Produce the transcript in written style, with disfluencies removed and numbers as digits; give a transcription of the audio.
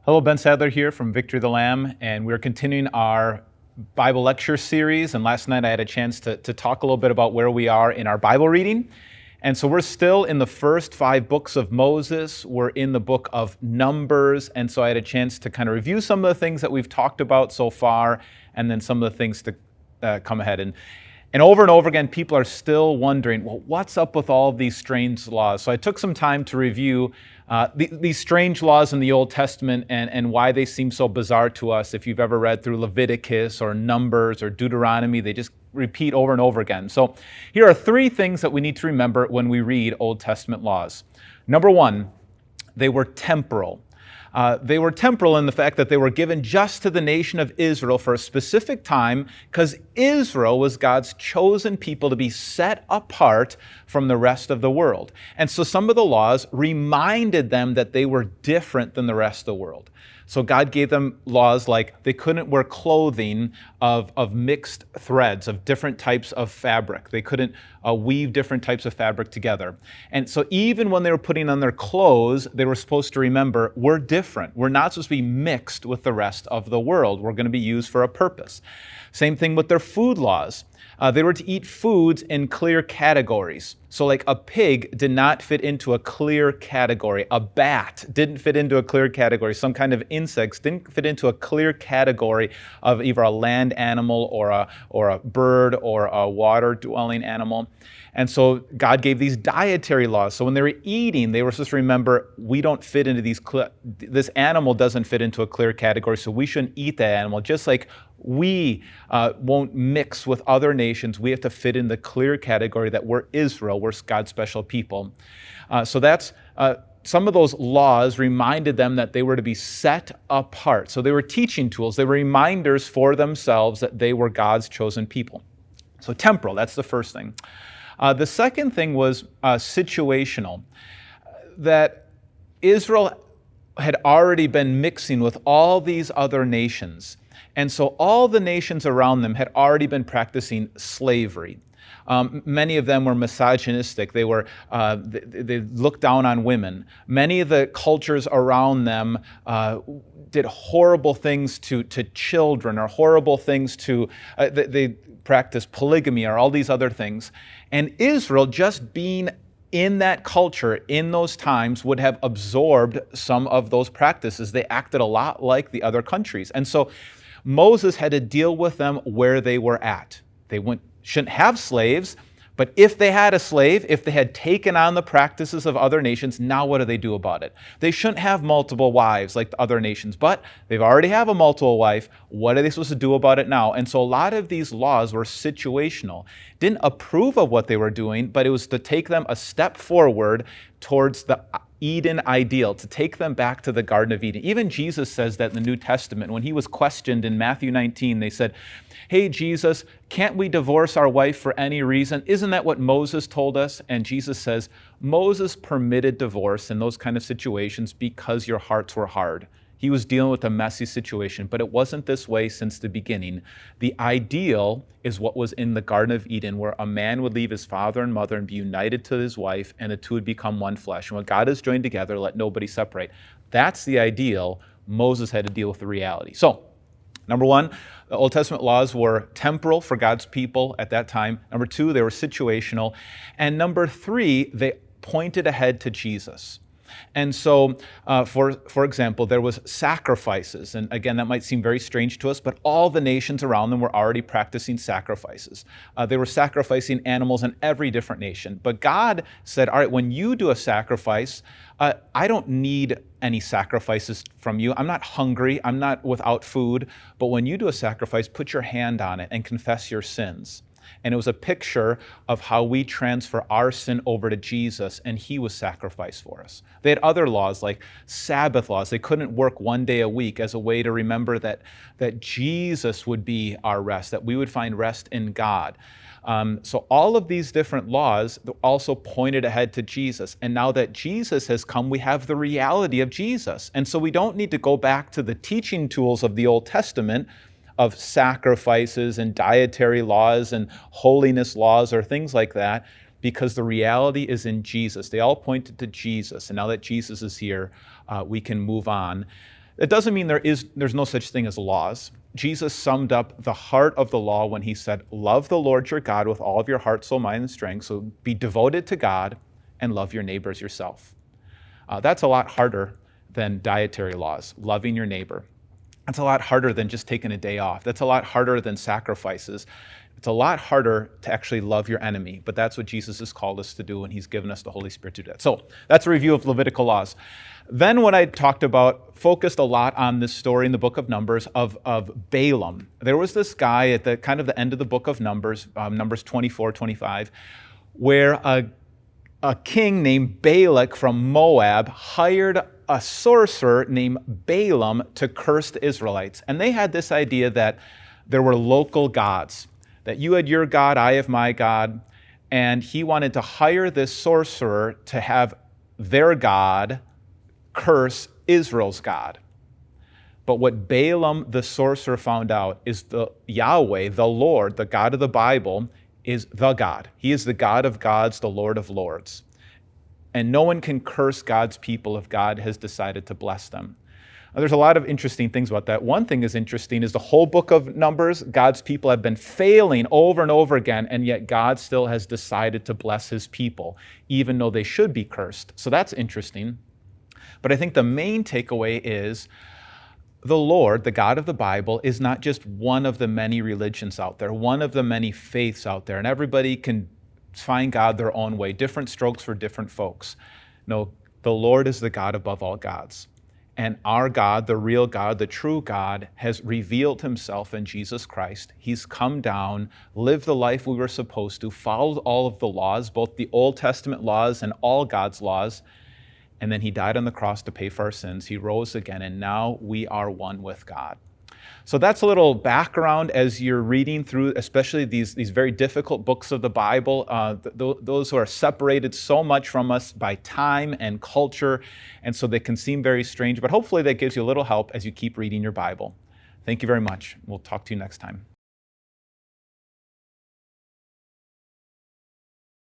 Hello, Ben Sadler here from Victory the Lamb, and we're continuing our Bible lecture series. And last night I had a chance to talk a little bit about where we are in our Bible reading. And so we're still in the first 5 books of Moses. We're in the book of Numbers. And so I had a chance to kind of review some of the things that we've talked about so far, and then some of the things to come ahead. And over again, people are still wondering, well, what's up with all of these strange laws? So I took some time to review these strange laws in the Old Testament and why they seem so bizarre to us. If you've ever read through Leviticus or Numbers or Deuteronomy, they just repeat over and over again. So here are 3 things that we need to remember when we read Old Testament laws. Number 1, they were temporal. They were temporal in the fact that they were given just to the nation of Israel for a specific time, because Israel was God's chosen people to be set apart from the rest of the world. And so some of the laws reminded them that they were different than the rest of the world. So God gave them laws like they couldn't wear clothing of mixed threads, of different types of fabric. They couldn't weave different types of fabric together. And so even when they were putting on their clothes, they were supposed to remember, we're different. We're not supposed to be mixed with the rest of the world. We're going to be used for a purpose. Same thing with their food laws. They were to eat foods in clear categories. So like a pig did not fit into a clear category. A bat didn't fit into a clear category. Some kind of insects didn't fit into a clear category of either a land animal or a bird or a water-dwelling animal. And so God gave these dietary laws. So when they were eating, they were supposed to remember, we don't fit into this animal doesn't fit into a clear category, so we shouldn't eat that animal. Just like we won't mix with other nations, we have to fit in the clear category that we're Israel, we're God's special people. So that's some of those laws reminded them that they were to be set apart. So they were teaching tools. They were reminders for themselves that they were God's chosen people. So temporal, that's the first thing. The second thing was situational, that Israel had already been mixing with all these other nations. And so all the nations around them had already been practicing slavery. Many of them were misogynistic. They looked down on women. Many of the cultures around them did horrible things to children, or horrible things to, they practiced polygamy or all these other things. And Israel, just being in that culture, in those times, would have absorbed some of those practices. They acted a lot like the other countries. And so Moses had to deal with them where they were at. They shouldn't have slaves, but if they had a slave, if they had taken on the practices of other nations, now what do they do about it? They shouldn't have multiple wives like the other nations, but they've already have a multiple wife. What are they supposed to do about it now? And so a lot of these laws were situational. Didn't approve of what they were doing, but it was to take them a step forward towards the Eden ideal, to take them back to the Garden of Eden. Even Jesus says that in the New Testament. When he was questioned in Matthew 19, they said, "Hey, Jesus, can't we divorce our wife for any reason? Isn't that what Moses told us?" And Jesus says, Moses permitted divorce in those kind of situations because your hearts were hard. He was dealing with a messy situation, but it wasn't this way since the beginning. The ideal is what was in the Garden of Eden, where a man would leave his father and mother and be united to his wife, and the two would become one flesh. And what God has joined together, let nobody separate. That's the ideal. Moses had to deal with the reality. So, number 1, the Old Testament laws were temporal for God's people at that time. Number 2, they were situational. And number 3, they pointed ahead to Jesus. And so, for example, there was sacrifices. And again, that might seem very strange to us, but all the nations around them were already practicing sacrifices. They were sacrificing animals in every different nation. But God said, all right, when you do a sacrifice, I don't need any sacrifices from you. I'm not hungry. I'm not without food. But when you do a sacrifice, put your hand on it and confess your sins. And it was a picture of how we transfer our sin over to Jesus, and he was sacrificed for us. They had other laws like Sabbath laws. They couldn't work one day a week as a way to remember that Jesus would be our rest, that we would find rest in God. So all of these different laws also pointed ahead to Jesus. And now that Jesus has come, we have the reality of Jesus. And so we don't need to go back to the teaching tools of the Old Testament of sacrifices and dietary laws and holiness laws or things like that, because the reality is in Jesus. They all pointed to Jesus. And now that Jesus is here, we can move on. It doesn't mean there's no such thing as laws. Jesus summed up the heart of the law when he said, love the Lord your God with all of your heart, soul, mind, and strength. So be devoted to God and love your neighbor as yourself. That's a lot harder than dietary laws, loving your neighbor. That's a lot harder than just taking a day off. That's a lot harder than sacrifices. It's a lot harder to actually love your enemy, but that's what Jesus has called us to do, and he's given us the Holy Spirit to do that. So that's a review of Levitical laws. Then what I talked about focused a lot on this story in the book of Numbers of Balaam. There was this guy at the kind of the end of the book of Numbers, Numbers 24, 25, where a king named Balak from Moab hired a sorcerer named Balaam to curse the Israelites. And they had this idea that there were local gods, that you had your God, I have my God, and he wanted to hire this sorcerer to have their God curse Israel's God. But what Balaam the sorcerer found out is the Yahweh, the Lord, the God of the Bible, is the God. He is the God of gods, the Lord of lords. And no one can curse God's people if God has decided to bless them. There's a lot of interesting things about that. One thing is interesting is the whole book of Numbers, God's people have been failing over and over again, and yet God still has decided to bless his people, even though they should be cursed. So that's interesting. But I think the main takeaway is the Lord, the God of the Bible, is not just one of the many religions out there, one of the many faiths out there, and everybody can find God their own way, different strokes for different folks. No, the Lord is the God above all gods. And our God, the real God, the true God, has revealed himself in Jesus Christ. He's come down, lived the life we were supposed to, followed all of the laws, both the Old Testament laws and all God's laws, and then he died on the cross to pay for our sins. He rose again, and now we are one with God. So that's a little background as you're reading through, especially these very difficult books of the Bible, those who are separated so much from us by time and culture, and so they can seem very strange, but hopefully that gives you a little help as you keep reading your Bible. Thank you very much. We'll talk to you next time.